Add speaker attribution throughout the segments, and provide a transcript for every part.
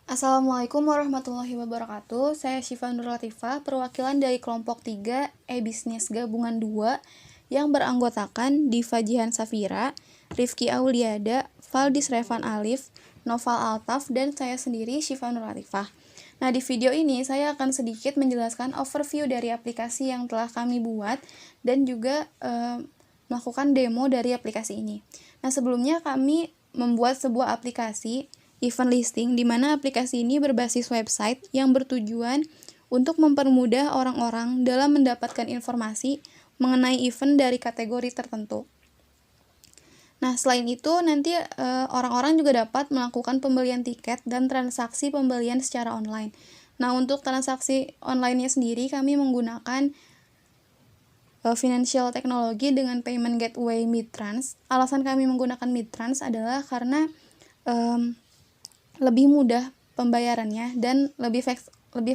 Speaker 1: Assalamualaikum warahmatullahi wabarakatuh. Saya Syifa Nur Latifah, perwakilan dari kelompok 3 E-Bisnis Gabungan 2 yang beranggotakan Diva Jihan Safira, Rifki Auliada, Valdis Revan Alif, Noval Altaf, dan saya sendiri Syifa Nur Latifah. Nah, di video ini saya akan sedikit menjelaskan overview dari aplikasi yang telah kami buat dan juga melakukan demo dari aplikasi ini. Nah, sebelumnya kami membuat sebuah aplikasi event listing, di mana aplikasi ini berbasis website yang bertujuan untuk mempermudah orang-orang dalam mendapatkan informasi mengenai event dari kategori tertentu. Nah, selain itu nanti orang-orang juga dapat melakukan pembelian tiket dan transaksi pembelian secara online. Nah, untuk transaksi online-nya sendiri kami menggunakan financial technology dengan payment gateway Midtrans. Alasan kami menggunakan Midtrans adalah karena lebih mudah pembayarannya dan lebih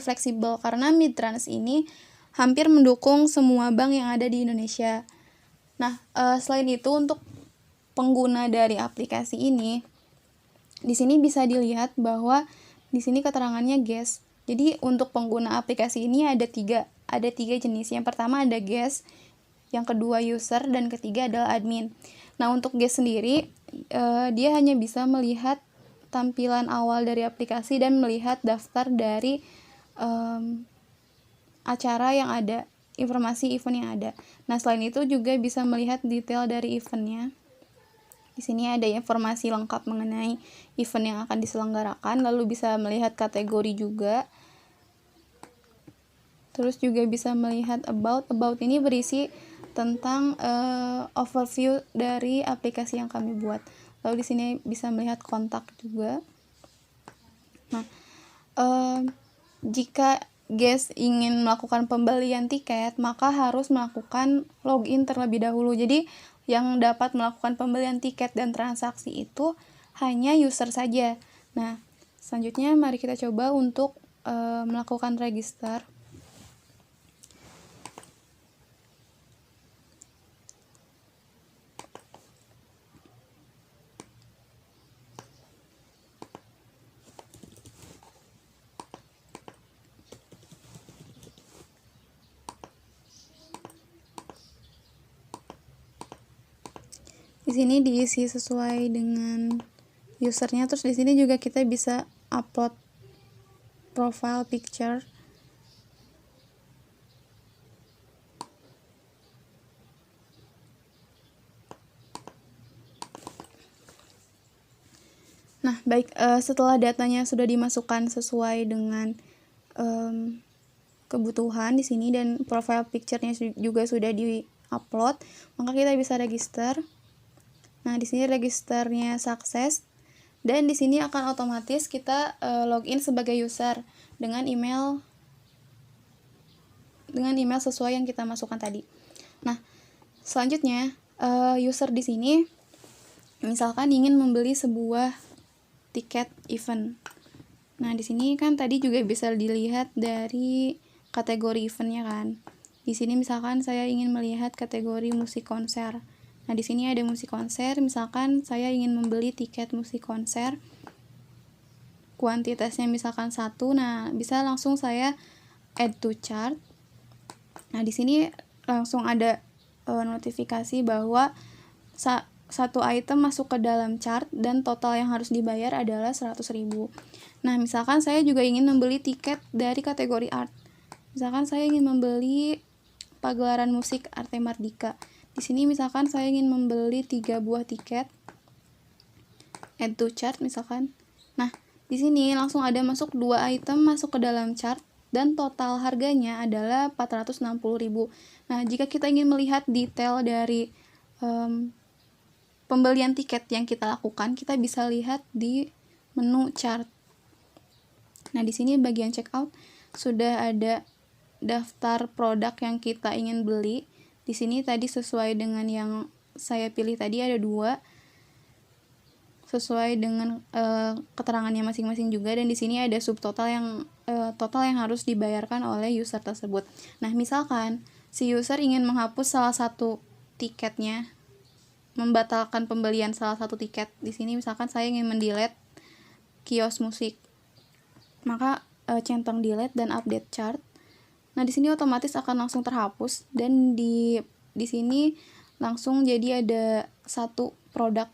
Speaker 1: fleksibel karena Midtrans ini hampir mendukung semua bank yang ada di Indonesia. Nah, selain itu untuk pengguna dari aplikasi ini, di sini bisa dilihat bahwa di sini keterangannya guest. Jadi untuk pengguna aplikasi ini ada tiga jenis. Yang pertama ada guest, yang kedua user, dan ketiga adalah admin. Nah, untuk guest sendiri dia hanya bisa melihat tampilan awal dari aplikasi dan melihat daftar dari acara yang ada, informasi event yang ada. Nah, selain itu juga bisa melihat detail dari eventnya. Di sini ada informasi lengkap mengenai event yang akan diselenggarakan, lalu bisa melihat kategori juga. Terus juga bisa melihat about ini berisi tentang overview dari aplikasi yang kami buat. Lalu di sini bisa melihat kontak juga. Nah, jika guest ingin melakukan pembelian tiket, maka harus melakukan login terlebih dahulu. Jadi yang dapat melakukan pembelian tiket dan transaksi itu hanya user saja. Nah, selanjutnya mari kita coba untuk melakukan register. Di sini diisi sesuai dengan usernya. Terus di sini juga kita bisa upload profile picture. Nah, baik, setelah datanya sudah dimasukkan sesuai dengan kebutuhan di sini dan profile picture-nya juga sudah di-upload, maka kita bisa register. Nah, di sini registernya sukses dan di sini akan otomatis kita login sebagai user dengan email sesuai yang kita masukkan tadi. Nah, selanjutnya user di sini misalkan ingin membeli sebuah tiket event. Nah, di sini kan tadi juga bisa dilihat dari kategori eventnya kan. Di sini misalkan saya ingin melihat kategori musik konser. Nah, di sini ada musik konser, misalkan saya ingin membeli tiket musik konser. Kuantitasnya misalkan 1. Nah, bisa langsung saya add to chart. Nah, di sini langsung ada notifikasi bahwa satu item masuk ke dalam chart dan total yang harus dibayar adalah 100.000. Nah, misalkan saya juga ingin membeli tiket dari kategori art. Misalkan saya ingin membeli pagelaran musik Arte Mardika. Di sini misalkan saya ingin membeli 3 buah tiket. Add to chart misalkan. Nah, di sini langsung ada masuk 2 item masuk ke dalam chart dan total harganya adalah 460.000. Nah, jika kita ingin melihat detail dari pembelian tiket yang kita lakukan, kita bisa lihat di menu chart. Nah, di sini bagian checkout sudah ada daftar produk yang kita ingin beli. Di sini tadi sesuai dengan yang saya pilih tadi ada 2 sesuai dengan keterangannya masing-masing juga, dan di sini ada subtotal yang total yang harus dibayarkan oleh user tersebut. Nah, misalkan si user ingin menghapus salah satu tiketnya, membatalkan pembelian salah satu tiket. Di sini misalkan saya ingin mendelete kios musik. maka centang delete dan update chart. Nah, di sini otomatis akan langsung terhapus, dan di sini langsung jadi ada satu produk,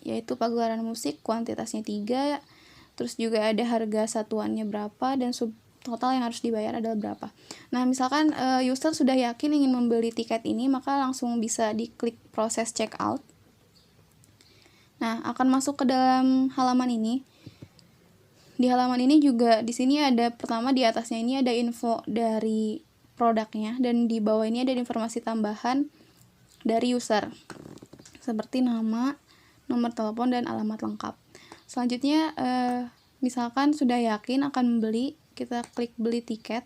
Speaker 1: yaitu pagelaran musik, kuantitasnya 3, terus juga ada harga satuannya berapa, dan total yang harus dibayar adalah berapa. Nah, misalkan user sudah yakin ingin membeli tiket ini, maka langsung bisa diklik proses checkout. Nah, akan masuk ke dalam halaman ini. Di halaman ini juga di sini ada, pertama di atasnya ini ada info dari produknya, dan di bawah ini ada informasi tambahan dari user seperti nama, nomor telepon, dan alamat lengkap. Selanjutnya misalkan sudah yakin akan membeli, kita klik beli tiket.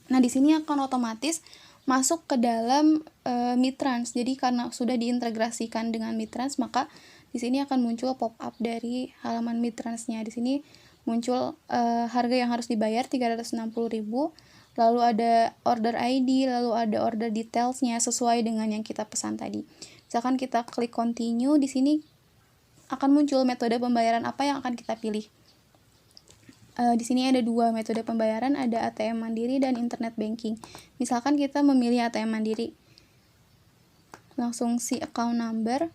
Speaker 1: Nah, di sini akan otomatis masuk ke dalam Mitrans. Jadi karena sudah diintegrasikan dengan Mitrans, maka di sini akan muncul pop-up dari halaman Mitransnya. Di sini muncul harga yang harus dibayar 360.000, lalu ada order ID, lalu ada order detailsnya sesuai dengan yang kita pesan tadi. Misalkan kita klik continue, di sini akan muncul metode pembayaran apa yang akan kita pilih. Di sini ada 2 metode pembayaran, ada ATM Mandiri dan Internet Banking. Misalkan kita memilih ATM Mandiri, langsung si account number,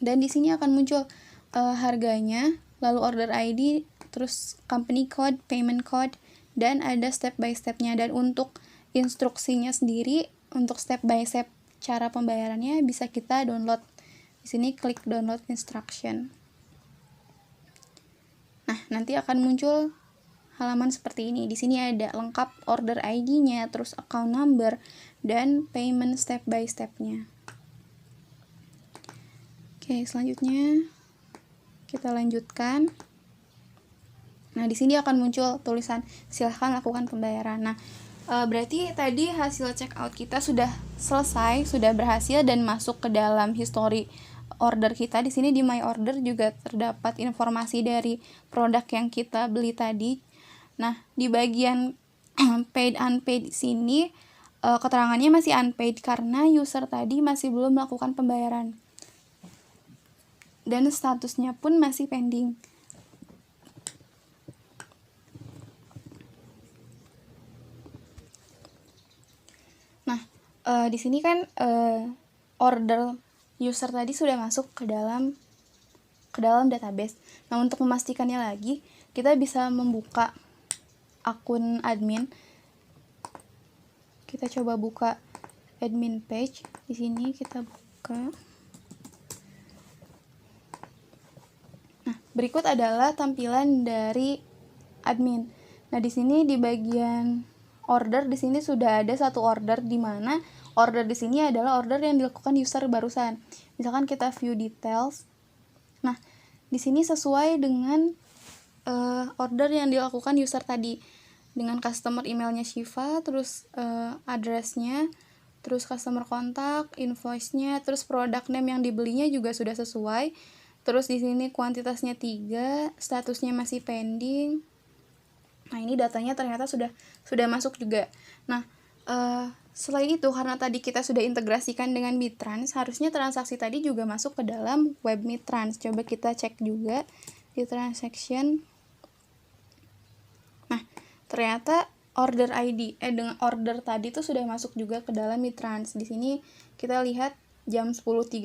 Speaker 1: dan di sini akan muncul harganya, lalu order ID, terus company code, payment code, dan ada step by step-nya. Dan untuk instruksinya sendiri, untuk step by step cara pembayarannya bisa kita download. Di sini klik download instruction. Nah, nanti akan muncul halaman seperti ini. Di sini ada lengkap order ID-nya, terus account number, dan payment step by step-nya. Oke, selanjutnya kita lanjutkan. Nah, di sini akan muncul tulisan silahkan lakukan pembayaran. Nah, berarti tadi hasil checkout kita sudah selesai, sudah berhasil dan masuk ke dalam history order kita. Di sini di my order juga terdapat informasi dari produk yang kita beli tadi. Nah, di bagian paid unpaid sini keterangannya masih unpaid karena user tadi masih belum melakukan pembayaran. Dan statusnya pun masih pending. Nah, di sini kan order user tadi sudah masuk ke dalam database. Nah, untuk memastikannya lagi, kita bisa membuka akun admin. Kita coba buka admin page. Di sini kita buka. Nah, berikut adalah tampilan dari admin. Nah, di sini di bagian order, di sini sudah ada satu order, di mana order di sini adalah order yang dilakukan user barusan. Misalkan kita view details. Nah, di sini sesuai dengan order yang dilakukan user tadi, dengan customer emailnya Shiva, terus addressnya, terus customer kontak, invoice-nya, terus product name yang dibelinya juga sudah sesuai. Terus di sini kuantitasnya 3, statusnya masih pending. Nah, ini datanya ternyata sudah masuk juga. Nah, selain itu, karena tadi kita sudah integrasikan dengan Mitrans, harusnya transaksi tadi juga masuk ke dalam web Mitrans. Coba kita cek juga di transaction. Nah, ternyata order ID dengan order tadi tuh sudah masuk juga ke dalam Mitrans. Di sini kita lihat jam 10.31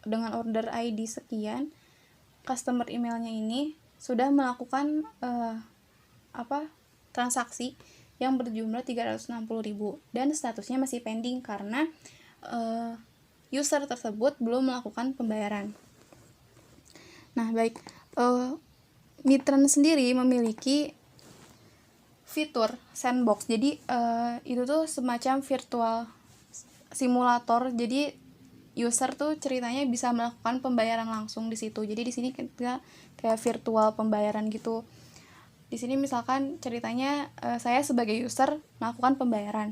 Speaker 1: dengan order ID sekian, customer emailnya ini sudah melakukan transaksi yang berjumlah 360.000 dan statusnya masih pending karena user tersebut belum melakukan pembayaran. Nah, baik, Mitrans sendiri memiliki fitur sandbox. Jadi itu tuh semacam virtual simulator. Jadi user tuh ceritanya bisa melakukan pembayaran langsung di situ. Jadi di sini kita kayak virtual pembayaran gitu. Di sini misalkan ceritanya saya sebagai user melakukan pembayaran.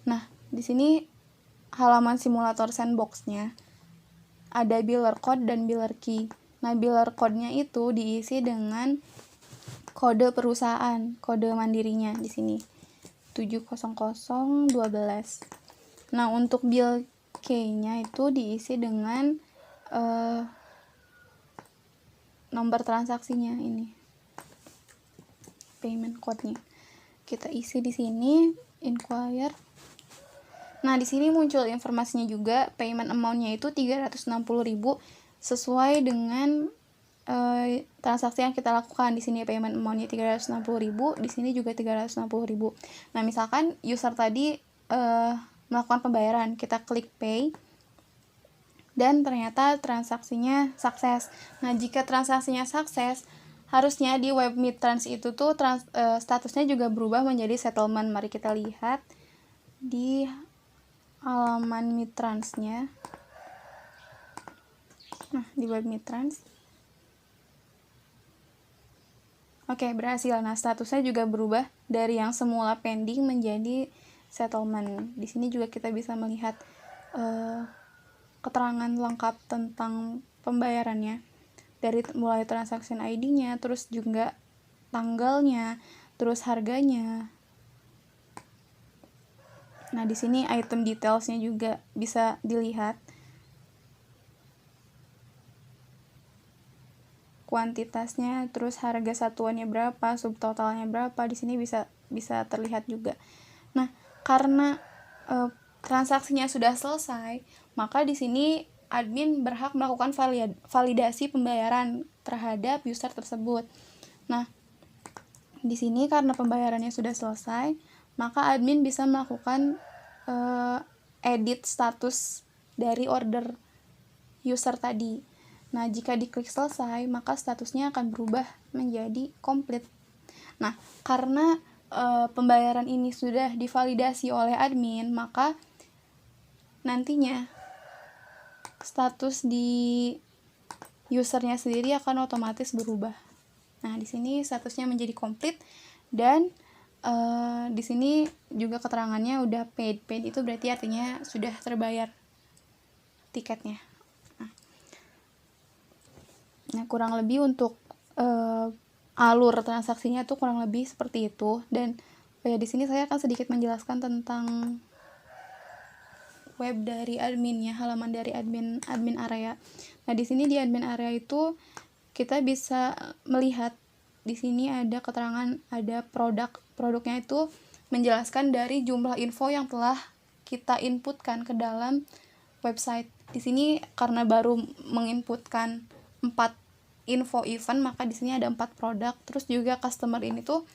Speaker 1: Nah, di sini halaman simulator sandbox-nya ada biller code dan biller key. Nah, biller code-nya itu diisi dengan kode perusahaan, kode mandirinya di sini 70012. Nah, untuk bill key-nya itu diisi dengan nomor transaksinya ini. payment code-nya. Kita isi di sini inquire. Nah, di sini muncul informasinya juga, payment amount-nya itu 360.000 sesuai dengan transaksi yang kita lakukan. Di sini payment amount-nya 360.000, di sini juga 360.000. Nah, misalkan user tadi melakukan pembayaran, kita klik pay dan ternyata transaksinya sukses. Nah, jika transaksinya sukses, harusnya di web Midtrans itu tuh statusnya juga berubah menjadi settlement. Mari kita lihat di halaman Midtrans-nya. Nah, di web Midtrans. Oke, berhasil. Nah, statusnya juga berubah dari yang semula pending menjadi settlement. Di sini juga kita bisa melihat keterangan lengkap tentang pembayarannya. Dari mulai transaction ID-nya, terus juga tanggalnya, terus harganya. Nah, di sini item details-nya juga bisa dilihat. Kuantitasnya, terus harga satuannya berapa, subtotalnya berapa, di sini bisa terlihat juga. Nah, karena transaksinya sudah selesai, maka di sini admin berhak melakukan validasi pembayaran terhadap user tersebut. Nah, di sini karena pembayarannya sudah selesai, maka admin bisa melakukan edit status dari order user tadi. Nah, jika diklik selesai, maka statusnya akan berubah menjadi komplit. Nah, karena pembayaran ini sudah divalidasi oleh admin, maka nantinya status di usernya sendiri akan otomatis berubah. Nah, di sini statusnya menjadi komplit dan di sini juga keterangannya udah paid. Paid itu berarti artinya sudah terbayar tiketnya. Nah, kurang lebih untuk alur transaksinya tuh kurang lebih seperti itu. Dan di sini saya akan sedikit menjelaskan tentang web dari adminnya, halaman dari admin area. Nah, di sini di admin area itu kita bisa melihat di sini ada keterangan, ada produknya itu menjelaskan dari jumlah info yang telah kita inputkan ke dalam website. Di sini karena baru menginputkan 4 info event, maka di sini ada 4 produk. Terus juga customer ini tuh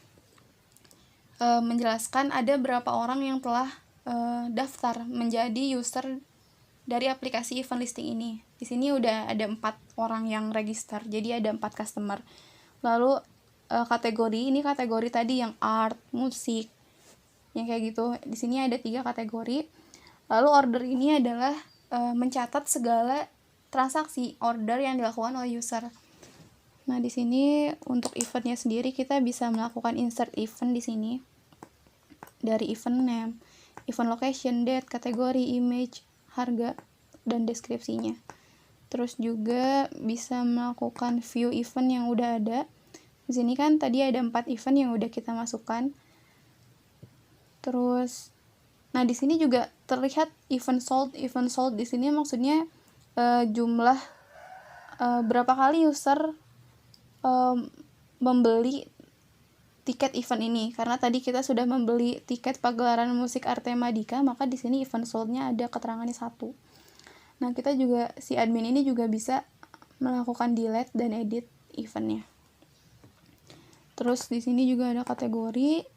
Speaker 1: menjelaskan ada berapa orang yang telah daftar menjadi user dari aplikasi event listing ini. Di sini udah ada 4 orang yang register, jadi ada 4 customer. Lalu kategori tadi yang art, musik, yang kayak gitu. Di sini ada 3 kategori. Lalu order ini adalah mencatat segala transaksi order yang dilakukan oleh user. Nah, di sini untuk eventnya sendiri kita bisa melakukan insert event di sini. Dari event name, event location, date, kategori, image, harga, dan deskripsinya. Terus juga bisa melakukan view event yang udah ada. Di sini kan tadi ada 4 event yang udah kita masukkan. Terus nah, di sini juga terlihat event sold. Event sold di sini maksudnya jumlah berapa kali user membeli tiket event ini. Karena tadi kita sudah membeli tiket pagelaran musik Artema Dika, maka di sini event sold-nya ada keterangannya 1. Nah, kita juga si admin ini juga bisa melakukan delete dan edit eventnya. Terus di sini juga ada kategori.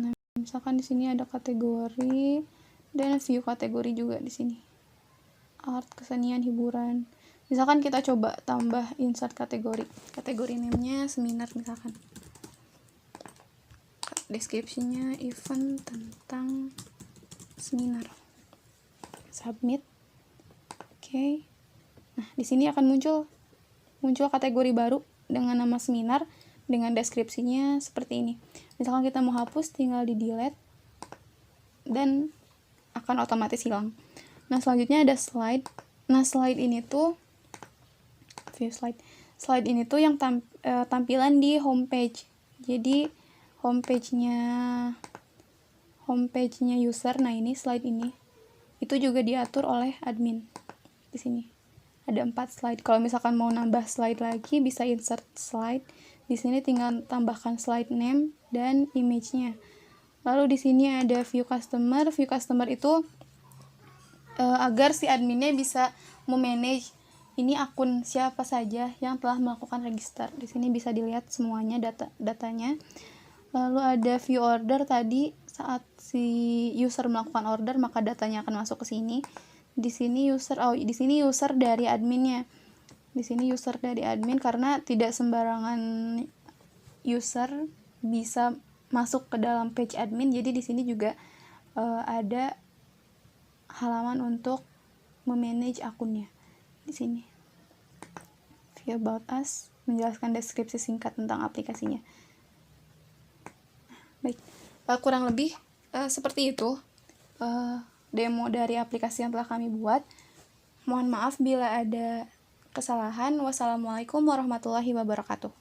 Speaker 1: Nah, misalkan di sini ada kategori dan view kategori juga di sini. Art, kesenian, hiburan. Misalkan kita coba tambah insert kategori name-nya seminar misalkan. Deskripsinya event tentang seminar. Submit. Oke. Nah, di sini akan muncul kategori baru dengan nama seminar dengan deskripsinya seperti ini. Misalkan kita mau hapus, tinggal di delete dan akan otomatis hilang. Nah, selanjutnya ada slide. Nah, slide ini tuh yang tampilan di homepage. Jadi homepage-nya user. Nah, ini slide ini itu juga diatur oleh admin. Di sini ada 4 slide. Kalau misalkan mau nambah slide lagi, bisa insert slide. Di sini tinggal tambahkan slide name dan image-nya. Lalu di sini ada view customer. View customer itu agar si adminnya bisa memanage ini akun siapa saja yang telah melakukan register. Di sini bisa dilihat semuanya datanya. Lalu ada view order, tadi saat si user melakukan order maka datanya akan masuk ke sini. Di sini user dari adminnya. Di sini user dari admin karena tidak sembarangan user bisa masuk ke dalam page admin. Jadi di sini juga ada halaman untuk memanage akunnya. Di sini view about us menjelaskan deskripsi singkat tentang aplikasinya. Baik, kurang lebih seperti itu demo dari aplikasi yang telah kami buat. Mohon maaf bila ada kesalahan. Wassalamualaikum warahmatullahi wabarakatuh.